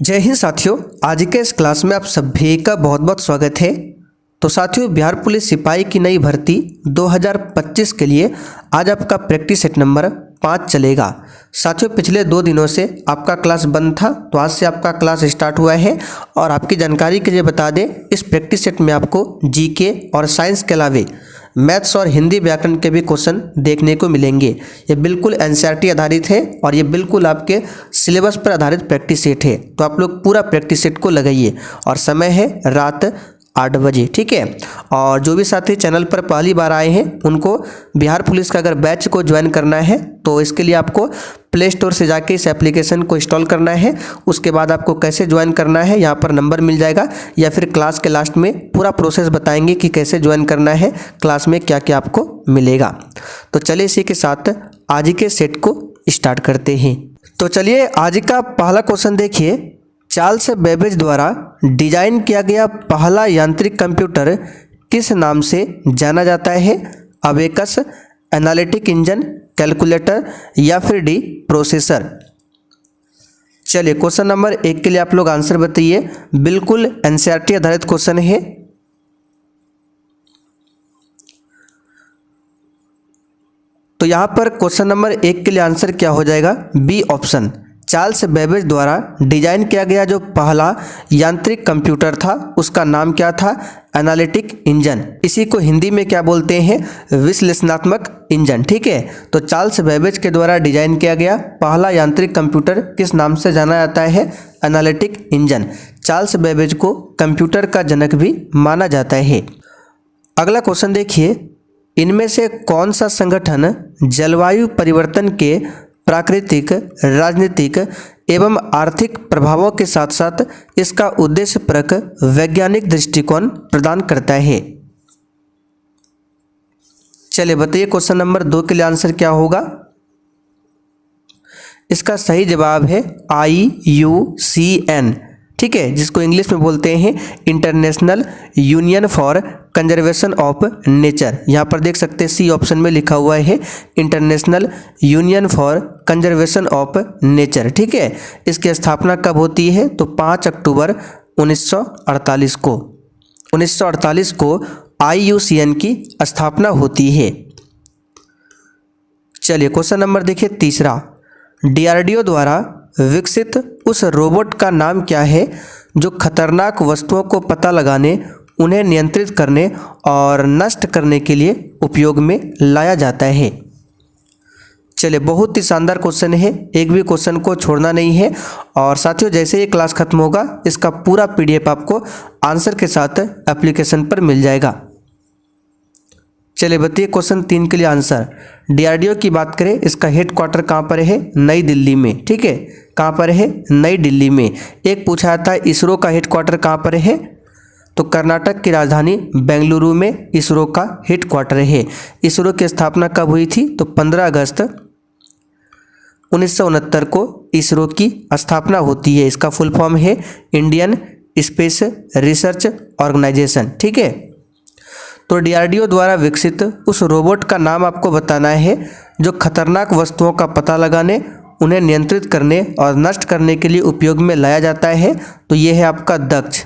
जय हिंद साथियों, आज के इस क्लास में आप सभी का बहुत बहुत स्वागत है। तो साथियों, बिहार पुलिस सिपाही की नई भर्ती 2025 के लिए आज आपका प्रैक्टिस सेट नंबर 5 चलेगा। साथियों, पिछले 2 दिनों से आपका क्लास बंद था, तो आज से आपका क्लास स्टार्ट हुआ है। और आपकी जानकारी के लिए बता दें, इस प्रैक्टिस सेट में आपको जीके और साइंस के अलावे मैथ्स और हिंदी व्याकरण के भी क्वेश्चन देखने को मिलेंगे। ये बिल्कुल एनसीईआरटी आधारित है और ये बिल्कुल आपके सिलेबस पर आधारित प्रैक्टिस सेट है। तो आप लोग पूरा प्रैक्टिस सेट को लगाइए और समय है रात 8 बजे, ठीक है। और जो भी साथी चैनल पर पहली बार आए हैं उनको बिहार पुलिस का अगर बैच को ज्वाइन करना है तो इसके लिए आपको प्ले स्टोर से जाके इस एप्लीकेशन को इंस्टॉल करना है। उसके बाद आपको कैसे ज्वाइन करना है यहाँ पर नंबर मिल जाएगा, या फिर क्लास के लास्ट में पूरा प्रोसेस बताएंगे कि कैसे ज्वाइन करना है, क्लास में क्या क्या आपको मिलेगा। तो चलिए इसी के साथ आज के सेट को स्टार्ट करते हैं। तो चलिए आज का पहला क्वेश्चन देखिए। चार्ल्स बेबेज द्वारा डिजाइन किया गया पहला यांत्रिक कंप्यूटर किस नाम से जाना जाता है? अबेकस, एनालिटिक इंजन, कैलकुलेटर या फिर डी प्रोसेसर। चलिए क्वेश्चन नंबर 1 के लिए आप लोग आंसर बताइए। बिल्कुल एनसीईआरटी आधारित क्वेश्चन है। तो यहां पर क्वेश्चन नंबर 1 के लिए आंसर क्या हो जाएगा? B option. चार्ल्स बेबेज द्वारा डिजाइन किया गया जो पहला यांत्रिक कंप्यूटर था उसका नाम क्या था? Analytic engine. इसी को हिंदी में क्या बोलते हैं? विश्लेषणात्मक इंजन, ठीक है। तो चार्ल्स बेबेज के द्वारा डिजाइन किया गया पहला यांत्रिक कंप्यूटर किस नाम से जाना जाता है? Analytic engine. चार्ल्स बेबेज को कंप्यूटर का जनक भी माना जाता है। अगला क्वेश्चन देखिए। इनमें से कौन सा संगठन जलवायु परिवर्तन के प्राकृतिक, राजनीतिक एवं आर्थिक प्रभावों के साथ साथ इसका उद्देश्यपरक वैज्ञानिक दृष्टिकोण प्रदान करता है? चलिए बताइए क्वेश्चन नंबर 2 के लिए आंसर क्या होगा? इसका सही जवाब है IUCN, ठीक है, जिसको इंग्लिश में बोलते हैं international union for conservation of nature. यहाँ पर देख सकते हैं सी ऑप्शन में लिखा हुआ है international union for conservation of nature, ठीक है। इसकी स्थापना कब होती है? तो 5 अक्टूबर 1948 को 1948 को IUCN की स्थापना होती है। चलिए क्वेश्चन नंबर देखिए तीसरा। DRDO द्वारा विकसित उस रोबोट का नाम क्या है जो खतरनाक वस्तुओं को पता लगाने, उन्हें नियंत्रित करने और नष्ट करने के लिए उपयोग में लाया जाता है? चलिए बहुत ही शानदार क्वेश्चन है, एक भी क्वेश्चन को छोड़ना नहीं है। और साथियों, जैसे ये क्लास खत्म होगा इसका पूरा PDF आपको आंसर के साथ एप्लीकेशन पर मिल जाएगा। चलिए बताइए क्वेश्चन 3 के लिए आंसर। DRDO की बात करें, इसका हेड क्वार्टर कहाँ पर है? नई दिल्ली में, ठीक है। कहाँ पर है? नई दिल्ली में। एक पूछा था इसरो का हेड क्वार्टर कहाँ पर है? तो कर्नाटक की राजधानी बेंगलुरु में इसरो का हेड क्वार्टर है। इसरो की स्थापना कब हुई थी? तो 15 अगस्त 1969 को इसरो की स्थापना होती है। इसका फुल फॉर्म है इंडियन स्पेस रिसर्च ऑर्गेनाइजेशन, ठीक है। तो DRDO द्वारा विकसित उस रोबोट का नाम आपको बताना है जो खतरनाक वस्तुओं का पता लगाने, उन्हें नियंत्रित करने और नष्ट करने के लिए उपयोग में लाया जाता है। तो ये है आपका दक्ष,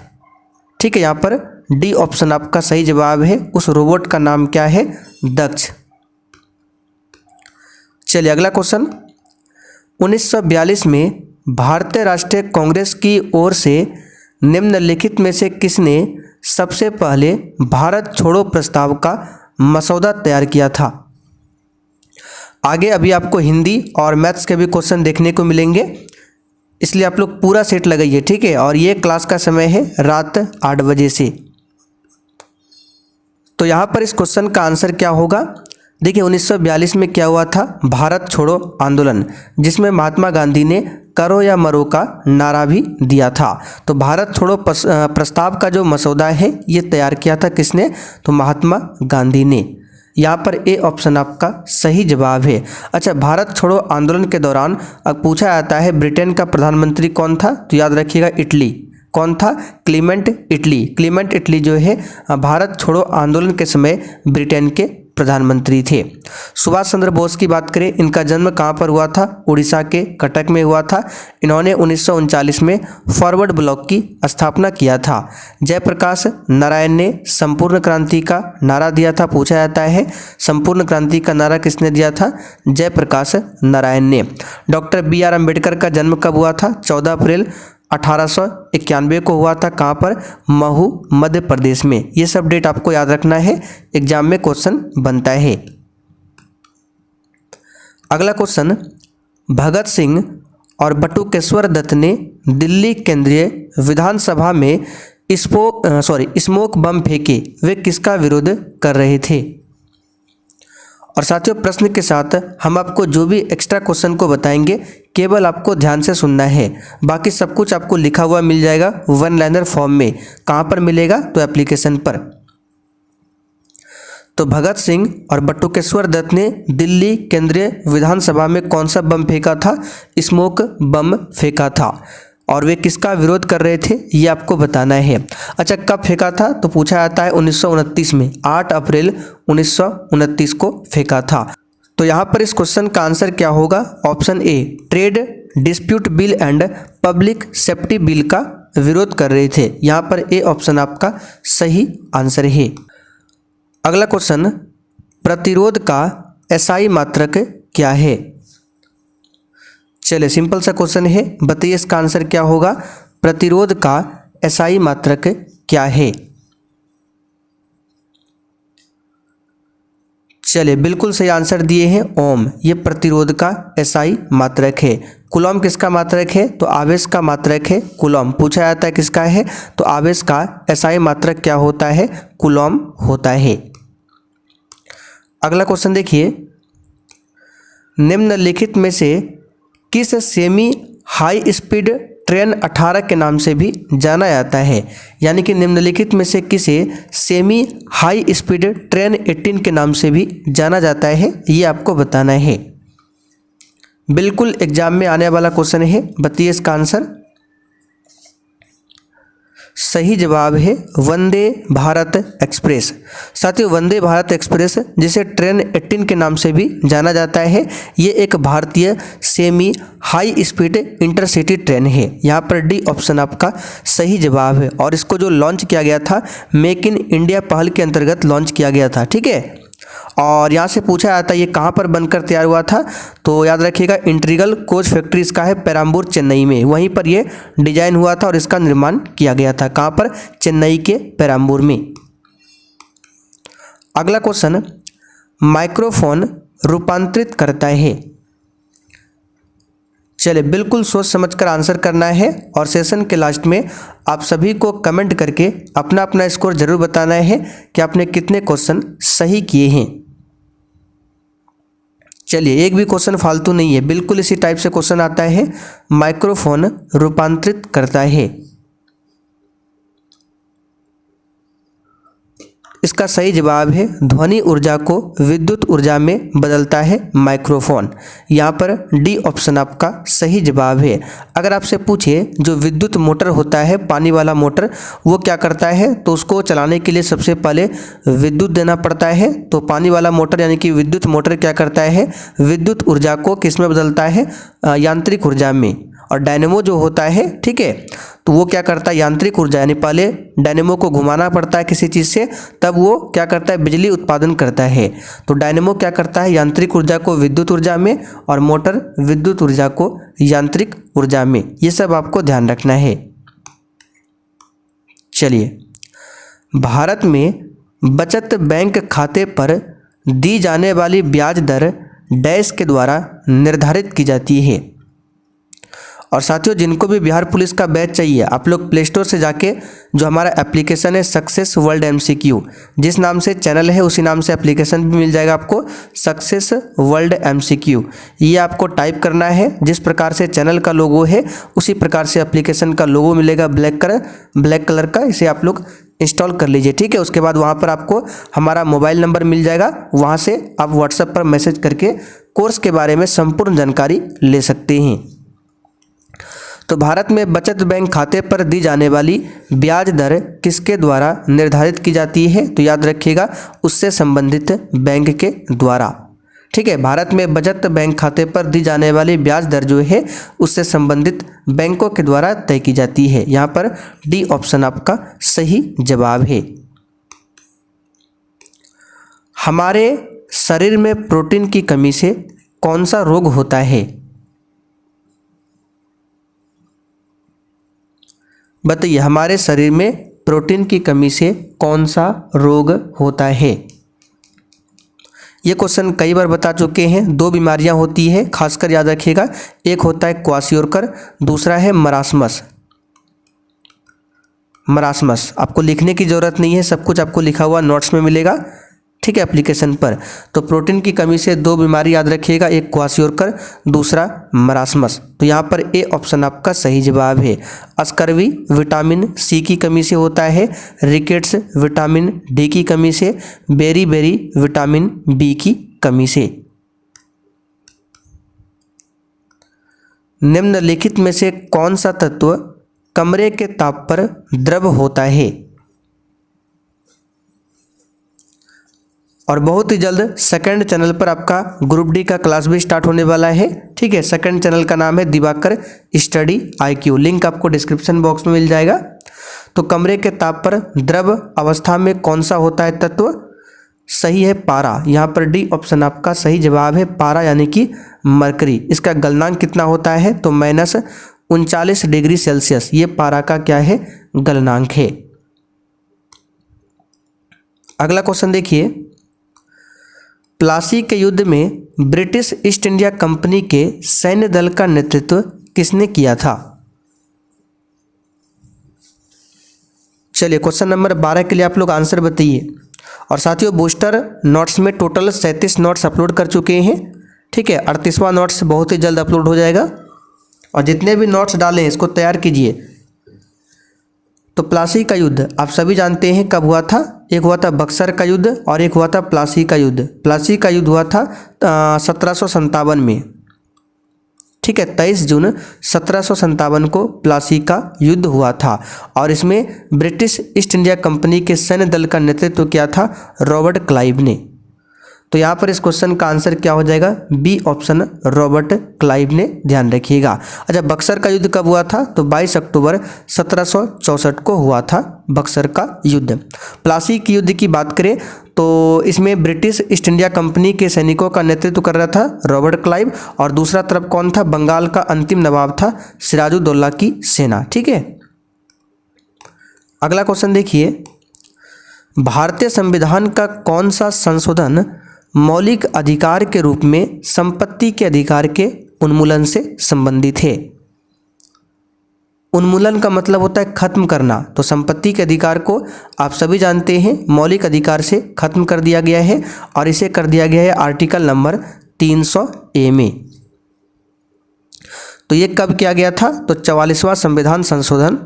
ठीक है। यहाँ पर डी ऑप्शन आपका सही जवाब है। उस रोबोट का नाम क्या है? दक्ष। चलिए अगला क्वेश्चन। 1942 में भारतीय राष्ट्रीय कांग्रेस की ओर से निम्नलिखित में से किसने सबसे पहले भारत छोड़ो प्रस्ताव का मसौदा तैयार किया था? आगे अभी आपको हिंदी और मैथ्स के भी क्वेश्चन देखने को मिलेंगे, इसलिए आप लोग पूरा सेट लगाइए, ठीक है। और ये क्लास का समय है रात 8 बजे से। तो यहाँ पर इस क्वेश्चन का आंसर क्या होगा? देखिए 1942 में क्या हुआ था? भारत छोड़ो आंदोलन, जिसमें महात्मा गांधी ने करो या मरो का नारा भी दिया था। तो भारत छोड़ो प्रस्ताव का जो मसौदा है ये तैयार किया था किसने? तो महात्मा गांधी ने। यहाँ पर ए ऑप्शन आपका सही जवाब है। अच्छा, भारत छोड़ो आंदोलन के दौरान अब पूछा जाता है ब्रिटेन का प्रधानमंत्री कौन था? तो याद रखिएगा इटली। कौन था? Clement Italy. क्लीमेंट इटली जो है भारत छोड़ो आंदोलन के समय ब्रिटेन के प्रधानमंत्री थे। सुभाष चंद्र बोस की बात करें, इनका जन्म कहाँ पर हुआ था? उड़ीसा के कटक में हुआ था। इन्होंने 1939 में फॉरवर्ड ब्लॉक की स्थापना किया था। जयप्रकाश नारायण ने संपूर्ण क्रांति का नारा दिया था। पूछा जाता है संपूर्ण क्रांति का नारा किसने दिया था? जयप्रकाश नारायण ने। Doctor B R. अम्बेडकर का जन्म कब हुआ था? 14 अप्रैल 1891 को हुआ था। कहाँ पर? महू, मध्य प्रदेश में। ये सब डेट आपको याद रखना है, एग्जाम में क्वेश्चन बनता है। अगला क्वेश्चन, भगत सिंह और बटुकेश्वर दत्त ने दिल्ली केंद्रीय विधानसभा में स्मोक बम फेंके, वे किसका विरोध कर रहे थे? और साथियों, प्रश्न के साथ हम आपको जो भी एक्स्ट्रा क्वेश्चन को बताएंगे केवल आपको ध्यान से सुनना है। बाकी सब कुछ आपको लिखा हुआ मिल जाएगा वन लाइनर फॉर्म में। कहाँ पर मिलेगा? तो एप्लीकेशन पर। तो भगत सिंह और बटुकेश्वर दत्त ने दिल्ली केंद्रीय विधानसभा में कौन सा बम फेंका था? स्मोक बम फेंका था। और वे किसका विरोध कर रहे थे ये आपको बताना है। अच्छा, कब फेंका था? तो पूछा जाता है 1929 में, 8 अप्रैल 1929 को फेंका था। तो यहाँ पर इस क्वेश्चन का आंसर क्या होगा? Option A, trade dispute bill and public safety bill का विरोध कर रहे थे। यहाँ पर ए ऑप्शन आपका सही आंसर है। अगला क्वेश्चन, प्रतिरोध का एसआई मात्रक क्या है? चलिए, सिंपल सा क्वेश्चन है, बताइए इसका आंसर क्या होगा? प्रतिरोध का एसआई मात्रक क्या है? चलिए, बिल्कुल सही आंसर दिए हैं, ओम। ये प्रतिरोध का एसआई मात्रक है। कूलम किसका मात्रक है? तो आवेश का मात्रक है कूलम। पूछा जाता है किसका है? तो आवेश का एसआई मात्रक क्या होता है? कूलम होता है। अगला क्वेश्चन देखिए, निम्नलिखित में से किस सेमी हाई स्पीड ट्रेन 18 के नाम से भी जाना जाता है? यानी कि निम्नलिखित में से किसे सेमी हाई स्पीड ट्रेन 18 के नाम से भी जाना जाता है, ये आपको बताना है। बिल्कुल एग्जाम में आने वाला क्वेश्चन है, बताइए इसका आंसर। सही जवाब है वंदे भारत एक्सप्रेस। साथियों, वंदे भारत एक्सप्रेस जिसे ट्रेन 18 के नाम से भी जाना जाता है, ये एक भारतीय semi high speed intercity train है। यहाँ पर डी ऑप्शन आपका सही जवाब है। और इसको जो लॉन्च किया गया था, मेक इन इंडिया पहल के अंतर्गत लॉन्च किया गया था, ठीक है। और यहाँ से पूछा जाता है ये कहाँ पर बनकर तैयार हुआ था? तो याद रखिएगा, इंटीग्रल कोच फैक्ट्री इसका है पेराम्बूर, चेन्नई में। वहीं पर ये डिजाइन हुआ था और इसका निर्माण किया गया था। कहाँ पर? चेन्नई के पेराम्बूर में। अगला क्वेश्चन, माइक्रोफोन रूपांतरित करता है। चलिए, बिल्कुल सोच समझकर आंसर करना है। और सेशन के लास्ट में आप सभी को कमेंट करके अपना अपना स्कोर जरूर बताना है कि आपने कितने क्वेश्चन सही किए हैं। चलिए, एक भी क्वेश्चन फालतू नहीं है, बिल्कुल इसी टाइप से क्वेश्चन आता है। माइक्रोफोन रूपांतरित करता है, इसका सही जवाब है ध्वनि ऊर्जा को विद्युत ऊर्जा में बदलता है माइक्रोफोन। यहाँ पर डी ऑप्शन आपका सही जवाब है। अगर आपसे पूछे जो विद्युत मोटर होता है, पानी वाला मोटर, वो क्या करता है? तो उसको चलाने के लिए सबसे पहले विद्युत देना पड़ता है। तो पानी वाला मोटर यानी कि विद्युत मोटर क्या करता है? विद्युत ऊर्जा को किस में बदलता है? यांत्रिक ऊर्जा में। और डायनेमो जो होता है, ठीक है, तो वो क्या करता है? यांत्रिक ऊर्जा, यानी पहले डायनेमो को घुमाना पड़ता है किसी चीज़ से, तब वो क्या करता है? बिजली उत्पादन करता है। तो डायनेमो क्या करता है? यांत्रिक ऊर्जा को विद्युत ऊर्जा में, और मोटर विद्युत ऊर्जा को यांत्रिक ऊर्जा में। ये सब आपको ध्यान रखना है। चलिए, भारत में बचत बैंक खाते पर दी जाने वाली ब्याज दर डैश के द्वारा निर्धारित की जाती है। और साथियों, जिनको भी बिहार पुलिस का बैच चाहिए, आप लोग प्ले स्टोर से जाके जो हमारा एप्लीकेशन है सक्सेस वर्ल्ड MCQ, जिस नाम से चैनल है उसी नाम से एप्लीकेशन भी मिल जाएगा आपको, सक्सेस वर्ल्ड MCQ। ये आपको टाइप करना है। जिस प्रकार से चैनल का लोगो है उसी प्रकार से एप्लीकेशन का लोगो मिलेगा, ब्लैक कलर का। इसे आप लोग इंस्टॉल कर लीजिए, ठीक है। उसके बाद वहाँ पर आपको हमारा मोबाइल नंबर मिल जाएगा, वहाँ से आप व्हाट्सएप पर मैसेज करके कोर्स के बारे में संपूर्ण जानकारी ले सकते हैं। तो भारत में बचत बैंक खाते पर दी जाने वाली ब्याज दर किसके द्वारा निर्धारित की जाती है? तो याद रखिएगा, उससे संबंधित बैंक के द्वारा। ठीक है, भारत में बचत बैंक खाते पर दी जाने वाली ब्याज दर जो है उससे संबंधित बैंकों के द्वारा तय की जाती है। यहाँ पर डी ऑप्शन आपका सही जवाब है। हमारे शरीर में प्रोटीन की कमी से कौन सा रोग होता है? बताइए, हमारे शरीर में प्रोटीन की कमी से कौन सा रोग होता है? ये क्वेश्चन कई बार बता चुके हैं। दो बीमारियां होती है, खासकर याद रखिएगा। एक होता है क्वाशियोरकर, दूसरा है मरासमस। मरासमस आपको लिखने की ज़रूरत नहीं है, सब कुछ आपको लिखा हुआ नोट्स में मिलेगा। ठीक है, एप्लीकेशन पर। तो प्रोटीन की कमी से दो बीमारी याद रखिएगा, एक क्वाशियोरकर, दूसरा मरासमस। तो यहाँ पर ए ऑप्शन आपका सही जवाब है। स्कर्वी विटामिन सी की कमी से होता है, रिकेट्स विटामिन डी की कमी से, बेरी विटामिन बी की कमी से। निम्नलिखित में से कौन सा तत्व कमरे के ताप पर द्रव होता है? और बहुत ही जल्द सेकंड चैनल पर आपका ग्रुप डी का क्लास भी स्टार्ट होने वाला है। ठीक है, सेकंड चैनल का नाम है दिवाकर स्टडी IQ, लिंक आपको डिस्क्रिप्शन बॉक्स में मिल जाएगा। तो कमरे के ताप पर द्रव अवस्था में कौन सा होता है तत्व? सही है पारा। यहाँ पर डी ऑप्शन आपका सही जवाब है, पारा यानी कि मरकरी। इसका गलनांक कितना होता है? तो -39 डिग्री सेल्सियस, ये पारा का क्या है? गलनांक है। अगला क्वेश्चन देखिए, प्लासी के युद्ध में ब्रिटिश ईस्ट इंडिया कंपनी के सैन्य दल का नेतृत्व किसने किया था? चलिए, क्वेश्चन नंबर 12 के लिए आप लोग आंसर बताइए। और साथियों, बूस्टर नोट्स में टोटल 37 नोट्स अपलोड कर चुके हैं। ठीक है, 38वां नोट्स बहुत ही जल्द अपलोड हो जाएगा। और जितने भी नोट्स डालें इसको तैयार कीजिए। तो प्लासी का युद्ध आप सभी जानते हैं कब हुआ था? एक हुआ था बक्सर का युद्ध और एक हुआ था प्लासी का युद्ध। प्लासी का युद्ध हुआ था 1757 में। ठीक है, 23 जून 1757 को प्लासी का युद्ध हुआ था। और इसमें ब्रिटिश ईस्ट इंडिया कंपनी के सैन्य दल का नेतृत्व किया था रॉबर्ट क्लाइव ने। तो यहाँ पर इस क्वेश्चन का आंसर क्या हो जाएगा? बी ऑप्शन, रॉबर्ट क्लाइव ने। ध्यान रखिएगा। अच्छा, बक्सर का युद्ध कब हुआ था? तो 22 अक्टूबर 1764 को हुआ था बक्सर का युद्ध। प्लासी की युद्ध की बात करें तो इसमें ब्रिटिश ईस्ट इंडिया कंपनी के सैनिकों का नेतृत्व कर रहा था रॉबर्ट क्लाइव, और दूसरा तरफ कौन था? बंगाल का अंतिम नवाब था सिराजुद्दौला की सेना। ठीक है, अगला क्वेश्चन देखिए, भारतीय संविधान का कौन सा संशोधन मौलिक अधिकार के रूप में संपत्ति के अधिकार के उन्मूलन से संबंधित है? उन्मूलन का मतलब होता है खत्म करना। तो संपत्ति के अधिकार को आप सभी जानते हैं मौलिक अधिकार से खत्म कर दिया गया है, और इसे कर दिया गया है आर्टिकल नंबर 300A में। तो ये कब किया गया था? तो 44वां संविधान संशोधन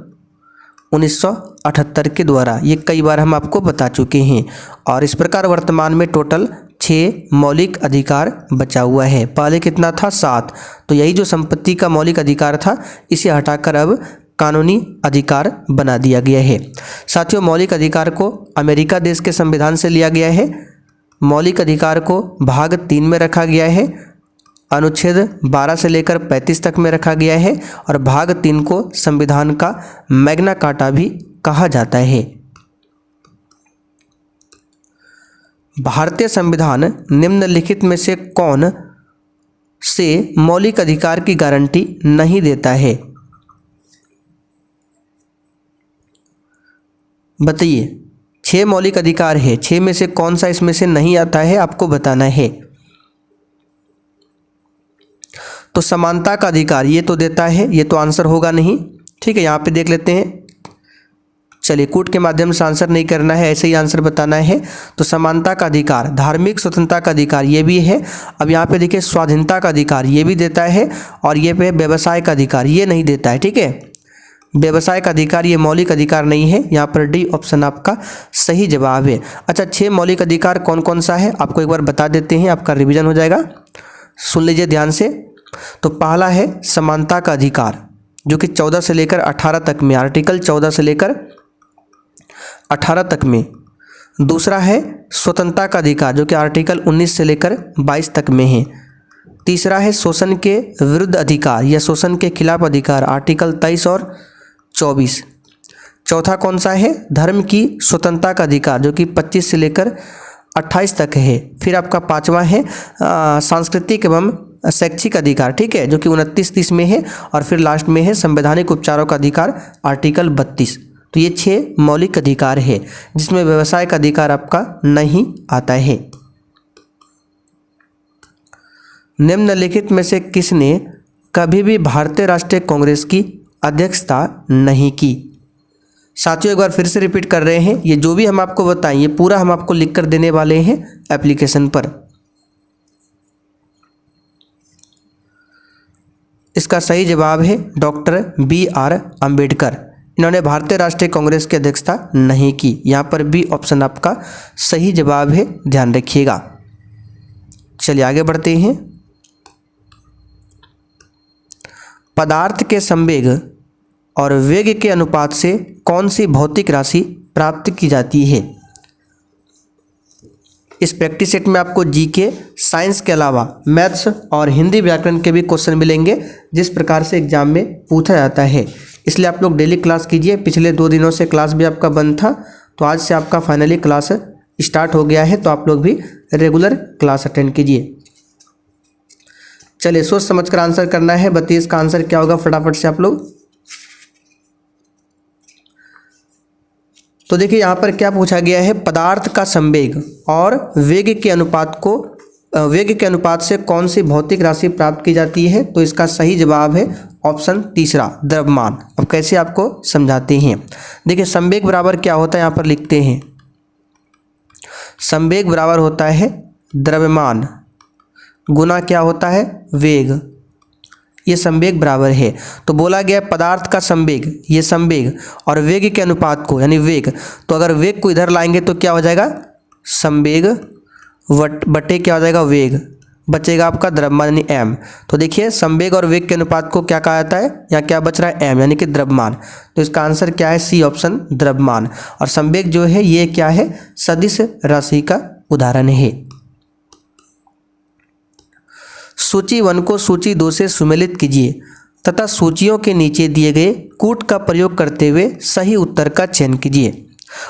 1978 के द्वारा। ये कई बार हम आपको बता चुके हैं। और इस प्रकार वर्तमान में टोटल 6 मौलिक अधिकार बचा हुआ है। पहले कितना था? 7। तो यही जो संपत्ति का मौलिक अधिकार था इसे हटाकर अब कानूनी अधिकार बना दिया गया है। साथियों, मौलिक अधिकार को अमेरिका देश के संविधान से लिया गया है। मौलिक अधिकार को भाग 3 में रखा गया है, अनुच्छेद 12 से लेकर 35 तक में रखा गया है, और भाग 3 को संविधान का मैग्ना कार्टा भी कहा जाता है। भारतीय संविधान निम्नलिखित में से कौन से मौलिक अधिकार की गारंटी नहीं देता है? बताइए, 6 मौलिक अधिकार है, 6 में से कौन सा इसमें से नहीं आता है? आपको बताना है। तो समानता का अधिकार ये तो देता है, ये तो आंसर होगा नहीं। ठीक है, यहाँ पे देख लेते हैं। चलिए, कूट के माध्यम से आंसर नहीं करना है, ऐसे ही आंसर बताना है। तो समानता का अधिकार, धार्मिक स्वतंत्रता का अधिकार ये भी है। अब यहाँ पे देखिए, स्वाधीनता का अधिकार ये भी देता है, और ये पे व्यवसाय का अधिकार ये नहीं देता है। ठीक है, व्यवसाय का अधिकार ये मौलिक अधिकार नहीं है। यहाँ पर डी ऑप्शन आपका सही जवाब है। अच्छा, 6 मौलिक अधिकार कौन कौन सा है आपको एक बार बता देते हैं, आपका रिविजन हो जाएगा। सुन लीजिए ध्यान से। तो पहला है समानता का अधिकार, जो कि 14 से लेकर 18 तक में, आर्टिकल 14 से लेकर 18 तक में। दूसरा है स्वतंत्रता का अधिकार, जो कि आर्टिकल 19 से लेकर 22 तक में है। तीसरा है शोषण के विरुद्ध अधिकार या शोषण के खिलाफ अधिकार, आर्टिकल 23 और 24। चौथा कौन सा है? धर्म की स्वतंत्रता का अधिकार, जो कि 25 से लेकर 28 तक है। फिर आपका पांचवा है सांस्कृतिक एवं शैक्षिक अधिकार, ठीक है, जो कि 29-30 में है। और फिर लास्ट में है संवैधानिक उपचारों का अधिकार, आर्टिकल 32। तो ये 6 मौलिक अधिकार है, जिसमें व्यवसाय का अधिकार आपका नहीं आता है। निम्नलिखित में से किसने कभी भी भारतीय राष्ट्रीय कांग्रेस की अध्यक्षता नहीं की? साथियों एक बार फिर से रिपीट कर रहे हैं, ये जो भी हम आपको बताएं ये पूरा हम आपको लिख कर देने वाले हैं एप्लीकेशन पर। इसका सही जवाब है डॉक्टर B.R. अम्बेडकर। इन्होंने भारतीय राष्ट्रीय कांग्रेस की अध्यक्षता नहीं की। यहाँ पर बी ऑप्शन आपका सही जवाब है, ध्यान रखिएगा। चलिए आगे बढ़ते हैं। पदार्थ के संवेग और वेग के अनुपात से कौन सी भौतिक राशि प्राप्त की जाती है? इस प्रैक्टिस सेट में आपको जीके, साइंस के अलावा मैथ्स और हिंदी व्याकरण के भी क्वेश्चन मिलेंगे, जिस प्रकार से एग्जाम में पूछा जाता है। इसलिए आप लोग डेली क्लास कीजिए। पिछले 2 दिनों से क्लास भी आपका बंद था, तो आज से आपका फाइनली क्लास स्टार्ट हो गया है, तो आप लोग भी रेगुलर क्लास अटेंड कीजिए। चलिए सोच समझ कर आंसर करना है। बताइए इसका आंसर क्या होगा फटाफट से आप लोग। तो देखिए यहाँ पर क्या पूछा गया है, पदार्थ का संवेग और वेग के अनुपात से कौन सी भौतिक राशि प्राप्त की जाती है? तो इसका सही जवाब है ऑप्शन तीसरा, द्रव्यमान। अब कैसे आपको समझाते हैं। देखिए संवेग बराबर क्या होता है, यहाँ पर लिखते हैं। संवेग बराबर होता है द्रव्यमान गुना क्या होता है, वेग। ये संवेग बराबर है। तो बोला गया पदार्थ का संवेग, ये संवेग, और वेग के अनुपात को यानी वेग, तो अगर वेग को इधर लाएंगे तो क्या हो जाएगा, संवेग बटे क्या हो जाएगा, वेग, बचेगा आपका द्रव्यमान यानी एम। तो देखिए संवेग और वेग के अनुपात को क्या कहा जाता है, यहाँ क्या बच रहा है, एम यानी कि द्रव्यमान। तो इसका आंसर क्या है, सी ऑप्शन, द्रव्यमान। और संवेग जो है ये क्या है, सदिश राशि का उदाहरण है। सूची 1 को सूची 2 से सुमेलित कीजिए तथा सूचियों के नीचे दिए गए कूट का प्रयोग करते हुए सही उत्तर का चयन कीजिए।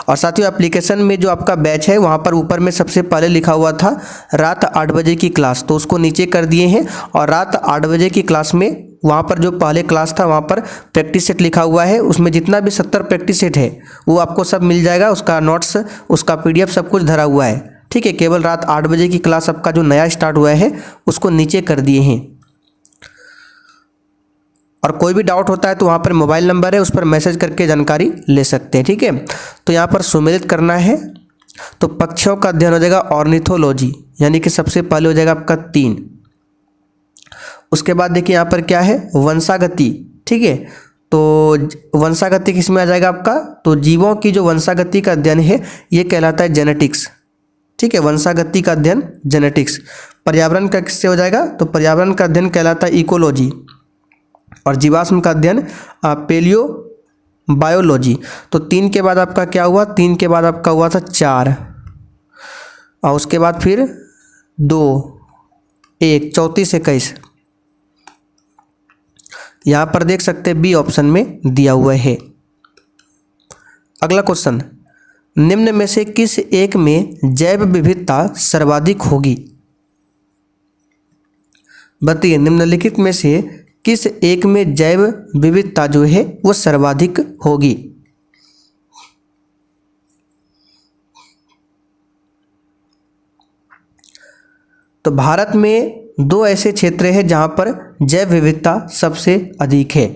और साथियों एप्लीकेशन में जो आपका बैच है वहाँ पर ऊपर में सबसे पहले लिखा हुआ था रात 8 बजे की क्लास, तो उसको नीचे कर दिए हैं। और रात 8 बजे की क्लास में वहाँ पर जो पहले क्लास था वहाँ पर प्रैक्टिस सेट लिखा हुआ है, उसमें जितना भी 70 प्रैक्टिस सेट है वो आपको सब मिल जाएगा। उसका नोट्स, उसका PDF सब कुछ धरा हुआ है, ठीक है। केवल रात 8 बजे की क्लास आपका जो नया स्टार्ट हुआ है उसको नीचे कर दिए हैं। और कोई भी डाउट होता है तो वहाँ पर मोबाइल नंबर है, उस पर मैसेज करके जानकारी ले सकते हैं, ठीक है। तो यहाँ पर सुमेलित करना है, तो पक्षियों का अध्ययन हो जाएगा ऑर्निथोलॉजी, यानी कि सबसे पहले हो जाएगा आपका 3। उसके बाद देखिए यहाँ पर क्या है, वंशागति, ठीक है। तो वंशागति किस में आ जाएगा आपका, तो जीवों की जो वंशागति का अध्ययन है ये कहलाता है जेनेटिक्स, ठीक है। वंशागति का अध्ययन जेनेटिक्स। पर्यावरण का किससे हो जाएगा, तो पर्यावरण का अध्ययन कहलाता है इकोलॉजी। और जीवाश्म का अध्ययन पेलियो बायोलॉजी। तो 3 के बाद आपका क्या हुआ, 3 के बाद आपका हुआ था 4, और उसके बाद फिर 2, 1, 34, 21। यहाँ पर देख सकते हैं बी ऑप्शन में दिया हुआ है। अगला क्वेश्चन, निम्न में से किस एक में जैव विविधता सर्वाधिक होगी? बताइए निम्नलिखित में से किस एक में जैव विविधता जो है वो सर्वाधिक होगी? तो भारत में 2 ऐसे क्षेत्र हैं जहां पर जैव विविधता सबसे अधिक है,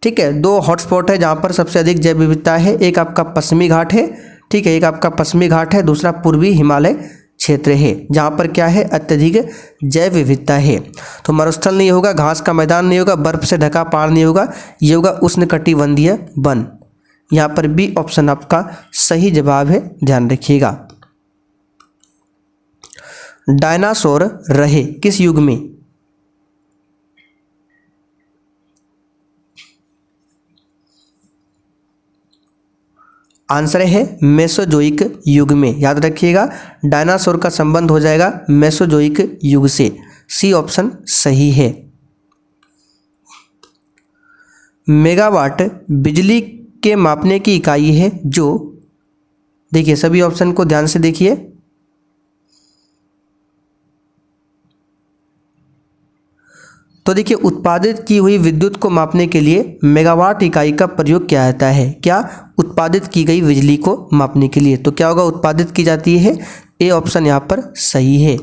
ठीक है। 2 हॉटस्पॉट है जहां पर सबसे अधिक जैव विविधता है। एक आपका पश्चिमी घाट है, ठीक है, एक आपका पश्चिमी घाट है, दूसरा पूर्वी हिमालय क्षेत्र है, जहाँ पर क्या है, अत्यधिक जैव विविधता है। तो मरुस्थल नहीं होगा, घास का मैदान नहीं होगा, बर्फ से ढका पहाड़ नहीं होगा, ये होगा उष्णकटिबंधीय वन। यहाँ पर बी ऑप्शन आपका सही जवाब है, ध्यान रखिएगा। डायनासोर रहे किस युग में? आंसर है मेसोजोइक युग में। याद रखिएगा, डायनासोर का संबंध हो जाएगा मेसोजोइक युग से। सी ऑप्शन सही है। मेगावाट बिजली के मापने की इकाई है जो, देखिए सभी ऑप्शन को ध्यान से देखिए। तो देखिए, उत्पादित की हुई विद्युत को मापने के लिए मेगावाट इकाई का प्रयोग किया जाता है। क्या? उत्पादित की गई बिजली को मापने के लिए। तो क्या होगा? उत्पादित की जाती है। ए ऑप्शन यहाँ पर सही है।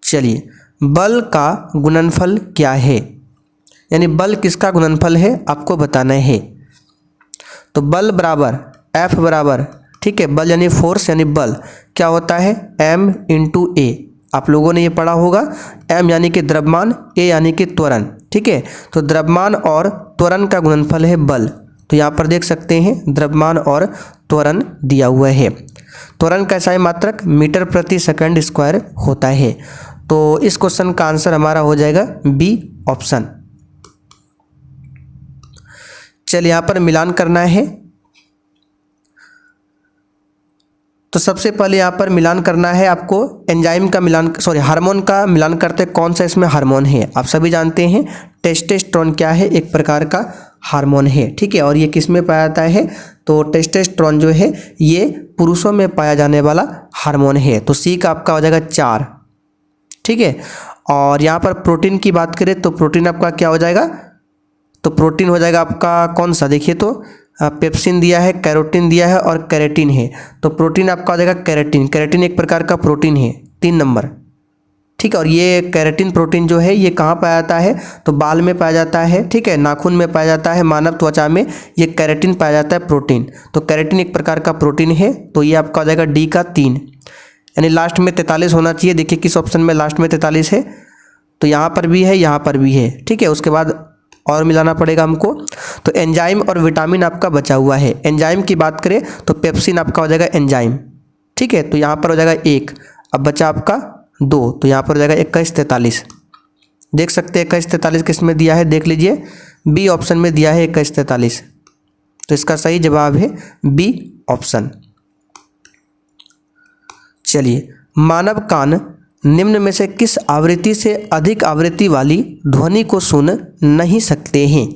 चलिए, बल का गुणनफल क्या है, यानी बल किसका गुणनफल है आपको बताना है। तो बल बराबर F बराबर, ठीक है, बल यानी फोर्स यानी बल क्या होता है? M इंटू ए। आप लोगों ने ये पढ़ा होगा। M यानी कि द्रव्यमान, A यानी कि त्वरण, ठीक है। तो द्रव्यमान और त्वरण का गुणनफल है बल। तो यहाँ पर देख सकते हैं द्रव्यमान और त्वरण दिया हुआ है। त्वरण कैसा है? मात्रक मीटर प्रति सेकंड स्क्वायर होता है। तो इस क्वेश्चन का आंसर हमारा हो जाएगा बी ऑप्शन। चलिए, यहाँ पर मिलान करना है। तो सबसे पहले यहाँ पर मिलान करना है आपको एंजाइम का मिलान, सॉरी हार्मोन का मिलान करते हैं। कौन सा इसमें हार्मोन है? आप सभी जानते हैं टेस्टोस्टेरोन क्या है? एक प्रकार का हार्मोन है, ठीक है। और ये किस में पाया जाता है? तो टेस्टोस्टेरोन जो है ये पुरुषों में पाया जाने वाला हार्मोन है। तो सी का आपका हो जाएगा 4, ठीक है। और यहाँ पर प्रोटीन की बात करें तो प्रोटीन आपका क्या हो जाएगा? तो प्रोटीन हो जाएगा आपका कौन सा? देखिए तो पेप्सिन दिया है, कैरोटीन दिया है और कैरेटिन है। तो प्रोटीन आपका हो जाएगा कैरेटिन। कैरेटिन एक प्रकार का प्रोटीन है, 3 नंबर, ठीक है। और ये कैरेटिन प्रोटीन जो है ये कहाँ पाया जाता है? तो बाल में पाया जाता है, ठीक है, नाखून में पाया जाता है, मानव त्वचा में ये कैरेटिन पाया जाता है प्रोटीन। तो कैरेटिन एक प्रकार का प्रोटीन है। तो ये आपका हो जाएगा डी का 3, यानी लास्ट में 43 होना चाहिए। देखिए किस ऑप्शन में लास्ट में 43 है? तो यहाँ पर भी है, यहाँ पर भी है, ठीक है। उसके बाद और मिलाना पड़ेगा हमको। तो एंजाइम और विटामिन आपका बचा हुआ है। एंजाइम की बात करें तो पेप्सिन आपका हो जाएगा एंजाइम, ठीक है। तो यहाँ पर हो जाएगा 1, अब बचा आपका 2, तो यहाँ पर हो जाएगा 21 43। देख सकते हैं 21 43 किस में दिया है? देख लीजिए, बी ऑप्शन में दिया है 21 43। तो इसका सही जवाब है बी ऑप्शन। चलिए, मानव कान निम्न में से किस आवृत्ति से अधिक आवृत्ति वाली ध्वनि को सुन नहीं सकते हैं?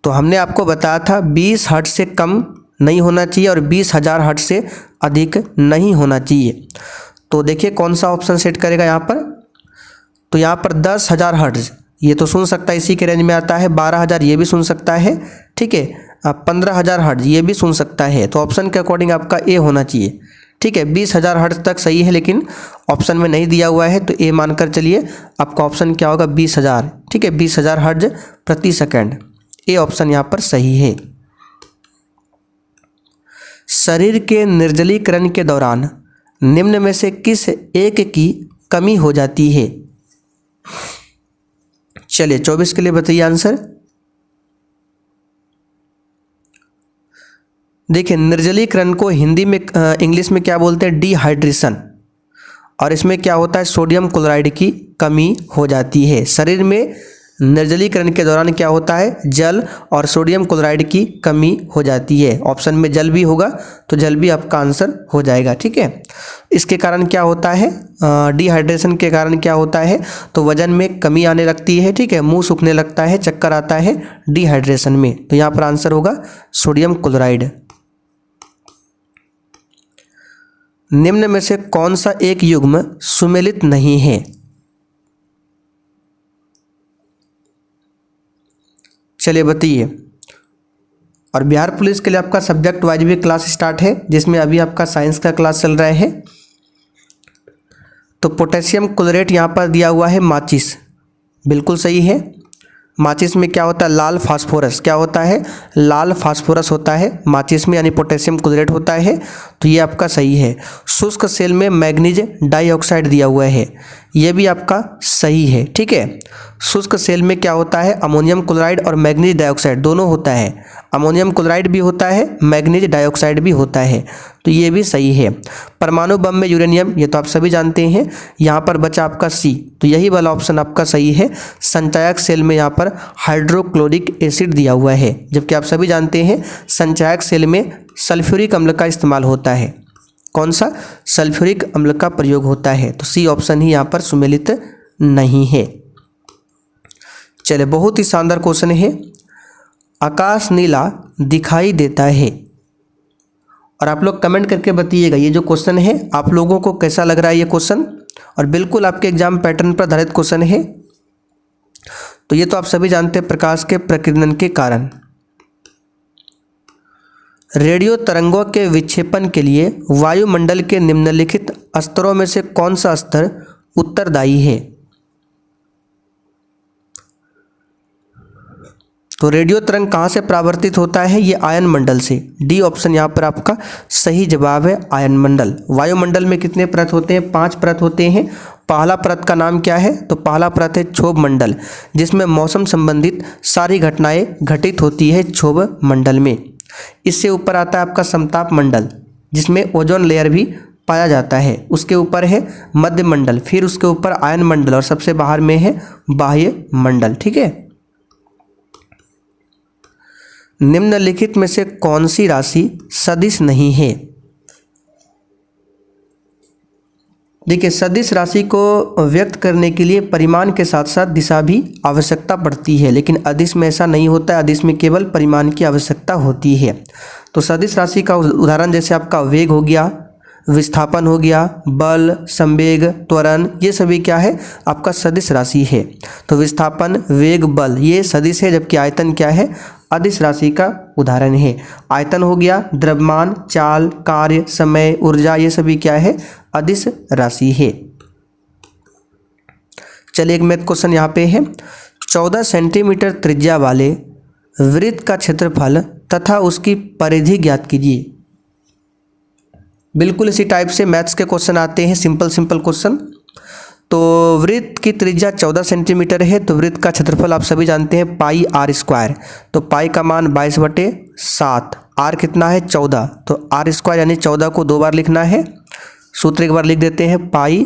तो हमने आपको बताया था 20 हर्ट्ज से कम नहीं होना चाहिए और 20,000 हर्ट्ज से अधिक नहीं होना चाहिए। तो देखिए कौन सा ऑप्शन सेट करेगा यहाँ पर? तो यहाँ पर 10,000 हर्ट्ज ये तो सुन सकता है, इसी के रेंज में आता है। 12,000 ये भी सुन सकता है, ठीक है। 15,000 हर्ट्ज ये भी सुन सकता है। तो ऑप्शन के अकॉर्डिंग आपका ए होना चाहिए, ठीक है। 20,000 हर्ट्ज तक सही है, लेकिन ऑप्शन में नहीं दिया हुआ है, तो ए मानकर चलिए आपका ऑप्शन क्या होगा? 20,000, ठीक है, 20,000 हर्ट्ज प्रति सेकंड। ए ऑप्शन यहाँ पर सही है। शरीर के निर्जलीकरण के दौरान निम्न में से किस एक की कमी हो जाती है? चलिए 24 के लिए बताइए आंसर। देखिए, निर्जलीकरण को हिंदी में इंग्लिश में क्या बोलते हैं? डिहाइड्रेशन। और इसमें क्या होता है? सोडियम क्लोराइड की कमी हो जाती है। शरीर में निर्जलीकरण के दौरान क्या होता है? जल और सोडियम क्लोराइड की कमी हो जाती है। ऑप्शन में जल भी होगा, तो जल भी आपका आंसर हो जाएगा, ठीक है। इसके कारण क्या होता है? डिहाइड्रेशन के कारण क्या होता है? तो वजन में कमी आने लगती है, ठीक है, मुंह सूखने लगता है, चक्कर आता है डिहाइड्रेशन में। तो यहाँ पर आंसर होगा सोडियम क्लोराइड। निम्न में से कौन सा एक युग्म सुमेलित नहीं है? चलिए बताइए। और बिहार पुलिस के लिए आपका सब्जेक्ट वाइज भी क्लास स्टार्ट है, जिसमें अभी आपका साइंस का क्लास चल रहा है। तो पोटेशियम क्लोरेट यहाँ पर दिया हुआ है माचिस, बिल्कुल सही है। माचिस में क्या होता है? लाल फास्फोरस। क्या होता है? लाल फास्फोरस होता है माचिस में, यानी पोटेशियम क्लोरेट होता है। तो ये आपका सही है। शुष्क सेल में मैग्नीज डाइऑक्साइड दिया हुआ है, ये भी आपका सही है, ठीक है। शुष्क सेल में क्या होता है, अमोनियम क्लोराइड और मैग्नीज डाइऑक्साइड दोनों होता है। अमोनियम क्लोराइड भी होता है, मैग्नीज डाइऑक्साइड भी होता है, तो ये भी सही है। परमाणु बम में यूरेनियम, ये तो आप सभी जानते हैं। यहाँ पर बचा आपका सी, तो यही वाला ऑप्शन आपका सही है। संचायक सेल में यहाँ पर हाइड्रोक्लोरिक एसिड दिया हुआ है, जबकि आप सभी जानते हैं संचायक सेल में सल्फ्यूरिक अम्ल का इस्तेमाल होता है। कौन सा, सल्फ्यूरिक अम्ल का प्रयोग होता है, तो सी ऑप्शन ही यहाँ पर सुमेलित नहीं है। चलिए, बहुत ही शानदार क्वेश्चन है। आकाश नीला दिखाई देता है, और आप लोग कमेंट करके बताइएगा ये जो क्वेश्चन है आप लोगों को कैसा लग रहा है ये क्वेश्चन, और बिल्कुल आपके एग्जाम पैटर्न पर आधारित क्वेश्चन है। तो ये तो आप सभी जानते हैं, प्रकाश के प्रकीर्णन के कारण। रेडियो तरंगों के विक्षेपण के लिए वायुमंडल के निम्नलिखित स्तरों में से कौन सा स्तर उत्तरदायी है। तो रेडियो तरंग कहाँ से परावर्तित होता है, ये आयन मंडल से। डी ऑप्शन यहाँ पर आपका सही जवाब है, आयन मंडल। वायुमंडल में कितने परत होते हैं, 5 परत होते हैं। पहला परत का नाम क्या है, तो पहला परत है क्षोभ मंडल, जिसमें मौसम संबंधित सारी घटनाएं घटित होती है क्षोभ मंडल में। इससे ऊपर आता है आपका समताप मंडल, जिसमें ओजोन लेयर भी पाया जाता है। उसके ऊपर है मध्य मंडल, फिर उसके ऊपर आयन मंडल, और सबसे बाहर में है बाह्य मंडल, ठीक है। निम्नलिखित में से कौन सी राशि सदिश नहीं है। देखिए, सदिश राशि को व्यक्त करने के लिए परिमाण के साथ साथ दिशा भी आवश्यकता पड़ती है, लेकिन अदिश में ऐसा नहीं होता है। अदिश में केवल परिमाण की आवश्यकता होती है। तो सदिश राशि का उदाहरण जैसे आपका वेग हो गया, विस्थापन हो गया, बल, संवेग, त्वरण, ये सभी क्या है, आपका सदिश राशि है। तो विस्थापन, वेग, बल ये सदिश है, जबकि आयतन क्या है, अदिश राशि का उदाहरण है। आयतन हो गया द्रव्यमान, चाल, कार्य, समय, ऊर्जा, ये सभी क्या है, अदिश राशि है। चलिए, एक मैथ क्वेश्चन यहाँ पे है। 14 सेंटीमीटर त्रिज्या वाले वृत्त का क्षेत्रफल तथा उसकी परिधि ज्ञात कीजिए। बिल्कुल इसी टाइप से मैथ्स के क्वेश्चन आते हैं, सिंपल सिंपल क्वेश्चन। तो वृत्त की त्रिज्या 14 सेंटीमीटर है, तो वृत्त का क्षेत्रफल आप सभी जानते हैं पाई आर स्क्वायर। तो पाई का मान 22/7, आर कितना है 14, तो आर स्क्वायर यानी 14 को 2 बार लिखना है। सूत्र एक बार लिख देते हैं, पाई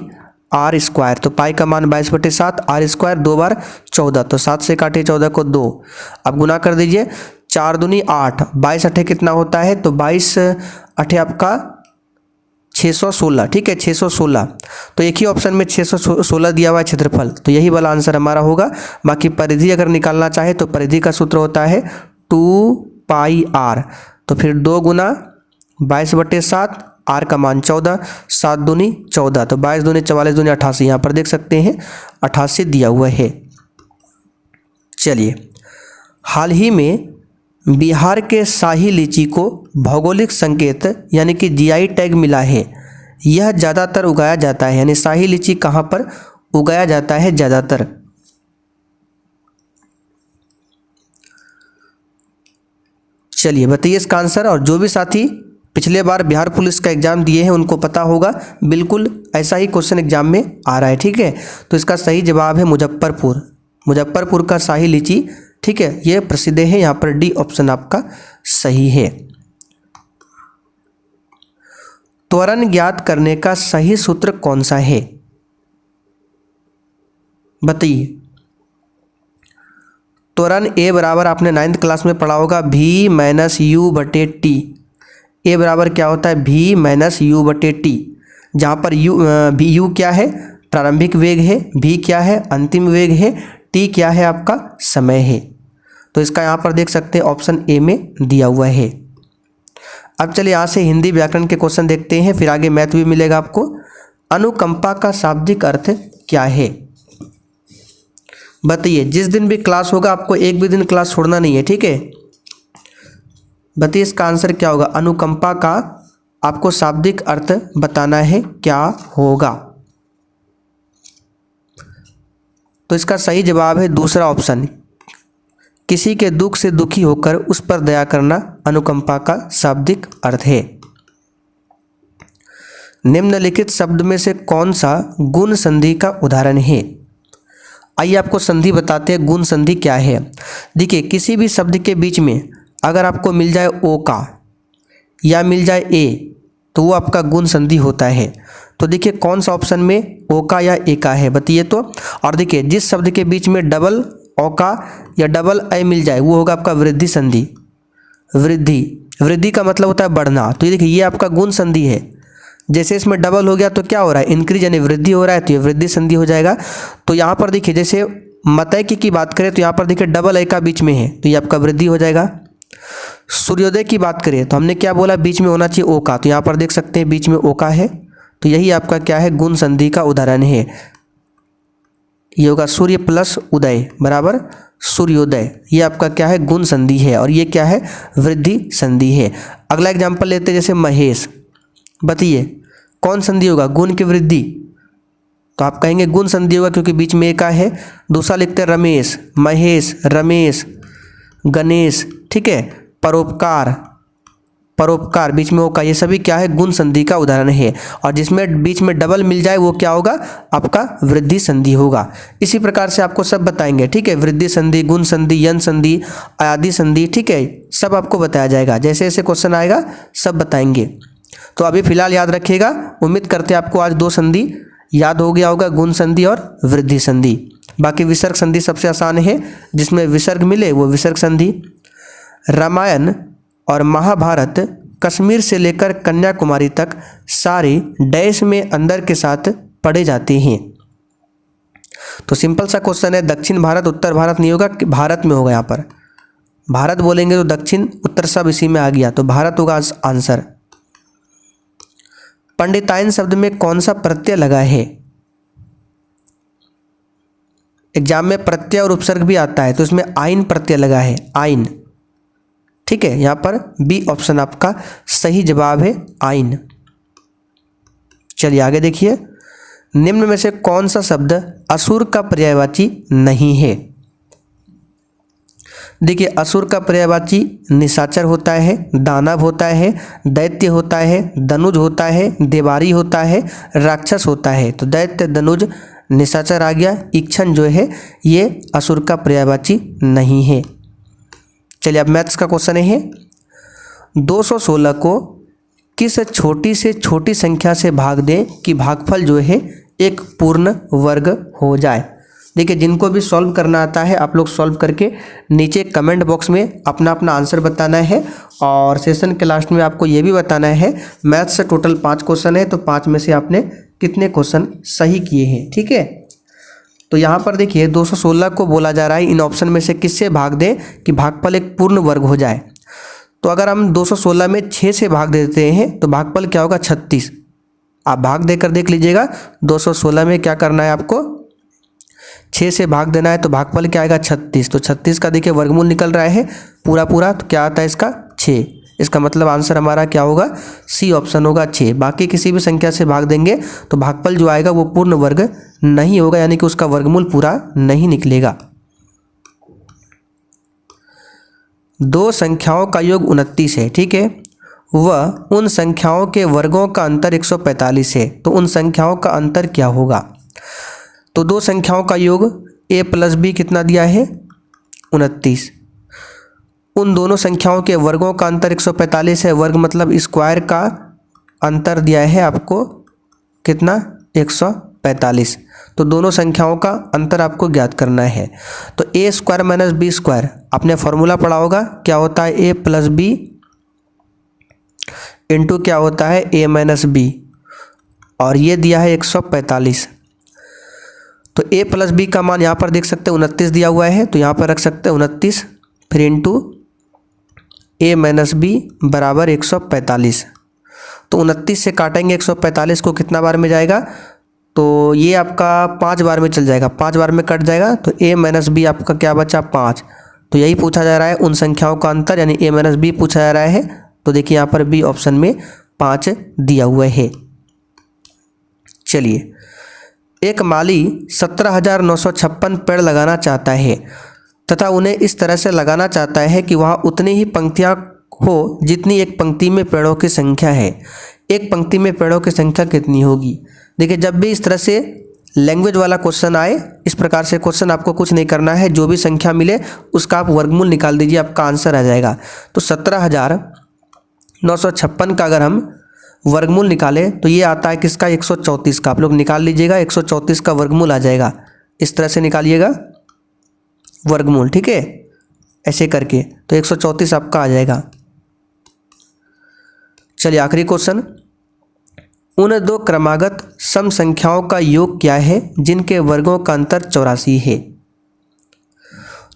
आर स्क्वायर। तो पाई का मान 22/7, आर स्क्वायर 2 बार 14, तो 7 से काटे 14 को 2। अब गुना कर दीजिए, 4 दूनी 8, 22 अठे कितना होता है, तो 22 अठे आपका 616, ठीक है 616। तो एक ही ऑप्शन में 616 दिया हुआ है क्षेत्रफल, तो यही वाला आंसर हमारा होगा। बाकी परिधि अगर निकालना चाहे तो परिधि का सूत्र होता है 2 पाई आर। तो फिर 2 गुना 22/7, आर का मान 14, 7 दूनी 14, तो 22 दूनी 44 दूनी 88, यहाँ पर देख सकते हैं 88 दिया हुआ है। चलिए, हाल ही में बिहार के शाही लीची को भौगोलिक संकेत यानी कि जीआई टैग मिला है। यह ज़्यादातर उगाया जाता है, यानी शाही लीची कहाँ पर उगाया जाता है ज़्यादातर। चलिए बताइए इसका आंसर। और जो भी साथी पिछले बार बिहार पुलिस का एग्जाम दिए हैं उनको पता होगा, बिल्कुल ऐसा ही क्वेश्चन एग्जाम में आ रहा है, ठीक है। तो इसका सही जवाब है मुजफ्फरपुर। मुजफ्फरपुर का शाही लीची, ठीक है, ये प्रसिद्ध है। यहाँ पर डी ऑप्शन आपका सही है। त्वरण ज्ञात करने का सही सूत्र कौन सा है, बताइए। त्वरण ए बराबर आपने 9th क्लास में पढ़ा होगा, भी माइनस यू बटे टी। ए बराबर क्या होता है, भी माइनस यू बटे टी, जहाँ पर यू क्या है, प्रारंभिक वेग है, भी क्या है, अंतिम वेग है, टी क्या है, आपका समय है। तो इसका यहाँ पर देख सकते हैं ऑप्शन ए में दिया हुआ है। अब चलिए यहाँ से हिंदी व्याकरण के क्वेश्चन देखते हैं, फिर आगे मैथ भी मिलेगा आपको। अनुकंपा का शाब्दिक अर्थ क्या है, बताइए। जिस दिन भी क्लास होगा आपको एक भी दिन क्लास छोड़ना नहीं है, ठीक है। बताइए इसका आंसर क्या होगा। अनुकंपा का आपको शाब्दिक अर्थ बताना है, क्या होगा। तो इसका सही जवाब है दूसरा ऑप्शन, किसी के दुख से दुखी होकर उस पर दया करना अनुकंपा का शाब्दिक अर्थ है। निम्नलिखित शब्द में से कौन सा गुण संधि का उदाहरण है। आइए आपको संधि बताते हैं, गुण संधि क्या है। देखिए किसी भी शब्द के बीच में अगर आपको मिल जाए ओ का या मिल जाए ए तो वो आपका गुण संधि होता है। तो देखिए कौन सा ऑप्शन में ओ का या ए का है बताइए तो। और देखिए जिस शब्द के बीच में डबल ओ का या डबल ए मिल जाए वो होगा आपका वृद्धि संधि। वृद्धि का मतलब होता है बढ़ना। तो ये देखिए ये आपका गुण संधि है। जैसे इसमें डबल हो गया तो क्या हो रहा है, इंक्रीज यानी वृद्धि हो रहा है, तो ये वृद्धि संधि हो जाएगा। तो यहाँ पर देखिए जैसे मतय की बात करें तो यहाँ पर देखिए डबल ए का बीच में है तो ये आपका वृद्धि हो जाएगा। सूर्योदय की बात करें तो हमने क्या बोला, बीच में होना चाहिए ओ का, तो यहाँ पर देख सकते हैं बीच में ओ का है, तो यही आपका क्या है, गुण संधि का उदाहरण है। ये होगा सूर्य प्लस उदय बराबर सूर्योदय, ये आपका क्या है, गुण संधि है। और ये क्या है, वृद्धि संधि है। अगला एग्जाम्पल लेते हैं जैसे महेश, बताइए कौन संधि होगा, गुण की वृद्धि, तो आप कहेंगे गुण संधि होगा क्योंकि बीच में एक है। दूसरा लिखते हैं रमेश, महेश, रमेश, गणेश, ठीक है, परोपकार, परोपकार बीच में होगा, ये सभी क्या है, गुण संधि का उदाहरण है। और जिसमें बीच में डबल मिल जाए वो क्या होगा, आपका वृद्धि संधि होगा। इसी प्रकार से आपको सब बताएंगे, ठीक है, वृद्धि संधि, गुण संधि, यन संधि, आदि संधि, ठीक है, सब आपको बताया जाएगा। जैसे जैसे क्वेश्चन आएगा सब बताएंगे। तो अभी फिलहाल याद रखिएगा। उम्मीद करते हैं आपको आज 2 संधि याद हो गया होगा, गुण संधि और वृद्धि संधि। बाकी विसर्ग संधि सबसे आसान है, जिसमें विसर्ग मिले वो विसर्ग संधि। रामायण और महाभारत कश्मीर से लेकर कन्याकुमारी तक सारे डैश में अंदर के साथ पढ़े जाते हैं। तो सिंपल सा क्वेश्चन है, दक्षिण भारत उत्तर भारत नहीं होगा, भारत में होगा। यहाँ पर भारत बोलेंगे तो दक्षिण उत्तर सब इसी में आ गया, तो भारत होगा आंसर। पंडिताइन शब्द में कौन सा प्रत्यय लगा है, एग्जाम में प्रत्यय और उपसर्ग भी आता है, तो इसमें आइन प्रत्यय लगा है, आइन, ठीक है, यहाँ पर बी ऑप्शन आपका सही जवाब है, आइन। चलिए आगे देखिए, निम्न में से कौन सा शब्द असुर का पर्यायवाची नहीं है। देखिए असुर का पर्यायवाची निशाचर होता है, दानव होता है, दैत्य होता है, दनुज होता है, देवारी होता है, राक्षस होता है। तो दैत्य, दनुज, निशाचर आ गया, इक्षण जो है ये असुर का पर्यायवाची नहीं है। चलिए अब मैथ्स का क्वेश्चन है, 216 को किस छोटी से छोटी संख्या से भाग दें कि भागफल जो है एक पूर्ण वर्ग हो जाए। देखिए जिनको भी सॉल्व करना आता है आप लोग सॉल्व करके नीचे कमेंट बॉक्स में अपना अपना आंसर बताना है। और सेशन के लास्ट में आपको ये भी बताना है, मैथ्स से टोटल 5 क्वेश्चन है, तो 5 में से आपने कितने क्वेश्चन सही किए हैं, ठीक है। तो यहाँ पर देखिए 216 को बोला जा रहा है इन ऑप्शन में से किससे भाग दें कि भागफल एक पूर्ण वर्ग हो जाए। तो अगर हम 216 में 6 से भाग देते हैं तो भागफल क्या होगा, 36। आप भाग देकर देख लीजिएगा, 216 में क्या करना है आपको, 6 से भाग देना है, तो भागफल क्या आएगा, 36। तो 36 का देखिए वर्गमूल निकल रहा है पूरा पूरा, तो क्या आता है इसका 6। इसका मतलब आंसर हमारा क्या होगा, सी ऑप्शन होगा 6। बाकी किसी भी संख्या से भाग देंगे तो भागफल जो आएगा वो पूर्ण वर्ग नहीं होगा, यानी कि उसका वर्गमूल पूरा नहीं निकलेगा। 2 संख्याओं का योग 29 है, ठीक है, वह उन संख्याओं के वर्गों का अंतर 145 है, तो उन संख्याओं का अंतर क्या होगा। तो 2 संख्याओं का योग a प्लस बी कितना दिया है, 29। उन दोनों संख्याओं के वर्गों का अंतर 145 है, वर्ग मतलब स्क्वायर का अंतर दिया है आपको कितना, 145। तो दोनों संख्याओं का अंतर आपको ज्ञात करना है। तो a square minus b square आपने फॉर्मूला पढ़ा होगा, क्या होता है a प्लस बी इंटू क्या होता है a माइनस बी, और ये दिया है 145। तो a प्लस बी का मान यहाँ पर देख सकते हैं 29 दिया हुआ है, तो यहाँ पर रख सकते हैं 29, फिर इंटू a माइनस बी बराबर 145। तो 29 से काटेंगे 145 को, कितना बार में जाएगा, तो ये आपका 5 बार में चल जाएगा, 5 बार में कट जाएगा, तो a माइनस बी आपका क्या बचा, 5। तो यही पूछा जा रहा है उन संख्याओं का अंतर, यानी a माइनस बी पूछा जा रहा है। तो देखिए यहाँ पर बी ऑप्शन में 5 दिया हुआ है। चलिए, एक माली 17,956 पेड़ लगाना चाहता है तथा उन्हें इस तरह से लगाना चाहता है कि वहाँ उतनी ही पंक्तियाँ हो जितनी एक पंक्ति में पेड़ों की संख्या है। एक पंक्ति में पेड़ों की संख्या कितनी होगी। देखिए जब भी इस तरह से लैंग्वेज वाला क्वेश्चन आए, इस प्रकार से क्वेश्चन आपको कुछ नहीं करना है, जो भी संख्या मिले उसका आप वर्गमूल निकाल दीजिए, आपका आंसर आ जाएगा। तो 17,956 का अगर हम वर्गमूल निकालें तो ये आता है किसका, 134 का। आप लोग निकाल लीजिएगा, 134 का वर्गमूल आ जाएगा। इस तरह से निकालिएगा वर्गमूल, ठीक है, ऐसे करके, तो 134 आपका आ जाएगा। चलिए आखिरी क्वेश्चन, उन दो क्रमागत सम संख्याओं का योग क्या है जिनके वर्गों का अंतर 84 है।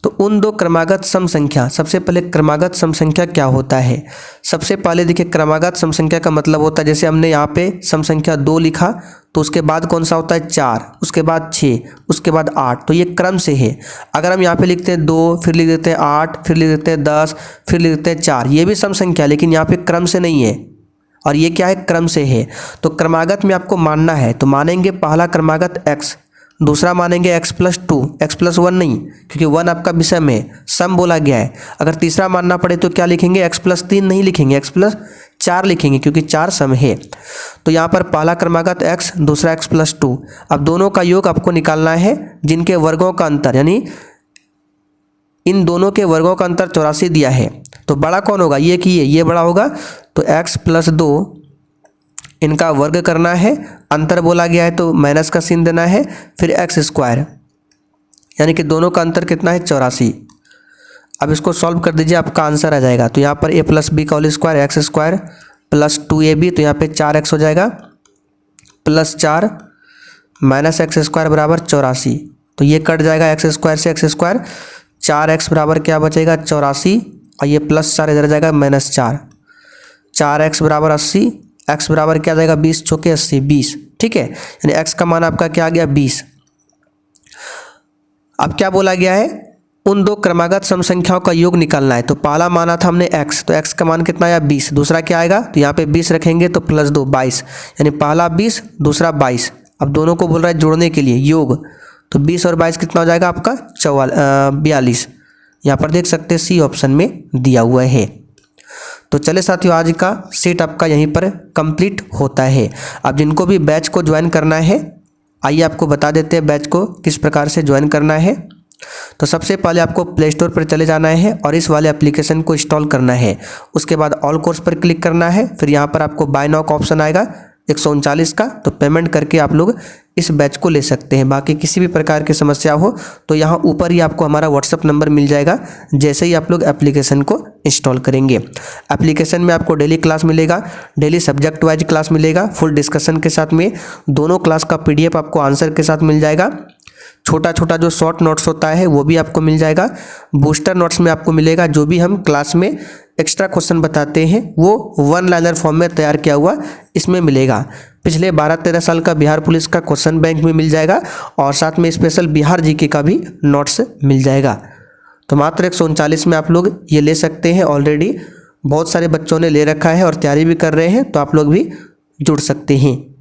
तो उन दो क्रमागत सम संख्या, सबसे पहले क्रमागत सम संख्या क्या होता है। सबसे पहले देखिए, क्रमागत सम संख्या का मतलब होता है, जैसे हमने यहाँ पे सम संख्या 2 लिखा तो उसके बाद कौन सा होता है 4, उसके बाद 6, उसके बाद 8, तो ये क्रम से है। अगर हम यहाँ पे लिखते हैं 2, फिर लिख देते हैं 8, फिर लिख देते हैं 10, फिर लिख देते हैं 4, ये भी सम संख्या, लेकिन यहाँ पे क्रम से नहीं है, और ये क्या है, क्रम से है। तो क्रमागत में आपको मानना है तो मानेंगे पहला क्रमागत x, दूसरा मानेंगे x+2, x+1 नहीं, क्योंकि 1 आपका विषम है, सम बोला गया है। अगर तीसरा मानना पड़े तो क्या लिखेंगे, x+3 नहीं लिखेंगे, x+4 लिखेंगे, क्योंकि 4 सम है। तो यहाँ पर पहला क्रमागत x, दूसरा x+2, अब दोनों का योग आपको निकालना है जिनके वर्गों का अंतर, यानी इन दोनों के वर्गों का अंतर 84 दिया है। तो बड़ा कौन होगा, ये कि ये बड़ा होगा, तो x+2 इनका वर्ग करना है, अंतर बोला गया है तो माइनस का चिन्ह देना है, फिर x², यानी कि दोनों का अंतर कितना है 84। अब इसको सॉल्व कर दीजिए, आपका आंसर आ जाएगा। तो यहाँ पर a+b का होल स्क्वायर, x² + 2ab, तो यहाँ पे 4x हो जाएगा, +4 - x² बराबर 84। तो ये कट जाएगा x² से x², 4x बराबर क्या बचेगा 84, और ये +4 इधर जाएगा -4, 4x बराबर 80, x बराबर क्या जाएगा 20 चौके 80, 20, ठीक है, यानी x का मान आपका क्या आ गया 20। अब क्या बोला गया है, उन दो क्रमागत सम संख्याओं का योग निकालना है। तो पहला माना था हमने x, तो x का मान कितना आया 20, दूसरा क्या आएगा, तो यहाँ पे 20 रखेंगे तो +2 22, यानी पहला 20, दूसरा 22। अब दोनों को बोल रहा है जोड़ने के लिए योग, तो 20 और 22 कितना हो जाएगा आपका 42। यहाँ पर देख सकते हैं सी ऑप्शन में दिया हुआ है। तो चले साथियों, आज का सेट आपका यहीं पर कंप्लीट होता है। अब जिनको भी बैच को ज्वाइन करना है, आइए आपको बता देते हैं बैच को किस प्रकार से ज्वाइन करना है। तो सबसे पहले आपको प्ले स्टोर पर चले जाना है और इस वाले एप्लीकेशन को इंस्टॉल करना है। उसके बाद ऑल कोर्स पर क्लिक करना है, फिर यहाँ पर आपको बाय नाउ का ऑप्शन आएगा 139 का, तो पेमेंट करके आप लोग इस बैच को ले सकते हैं। बाकी किसी भी प्रकार की समस्या हो तो यहाँ ऊपर ही आपको हमारा व्हाट्सअप नंबर मिल जाएगा, जैसे ही आप लोग एप्लीकेशन को इंस्टॉल करेंगे। एप्लीकेशन में आपको डेली क्लास मिलेगा, डेली सब्जेक्ट वाइज क्लास मिलेगा, फुल डिस्कशन के साथ में, दोनों क्लास का PDF आपको आंसर के साथ मिल जाएगा, छोटा छोटा जो शॉर्ट नोट्स होता है वो भी आपको मिल जाएगा, बूस्टर नोट्स में आपको मिलेगा, जो भी हम क्लास में एक्स्ट्रा क्वेश्चन बताते हैं वो 1 लाइनर फॉर्म में तैयार किया हुआ इसमें मिलेगा। पिछले 12-13 साल का बिहार पुलिस का क्वेश्चन बैंक में मिल जाएगा, और साथ में स्पेशल बिहार GK का भी नोट्स मिल जाएगा। तो मात्र 139 में आप लोग ये ले सकते हैं। ऑलरेडी बहुत सारे बच्चों ने ले रखा है और तैयारी भी कर रहे हैं, तो आप लोग भी जुड़ सकते हैं।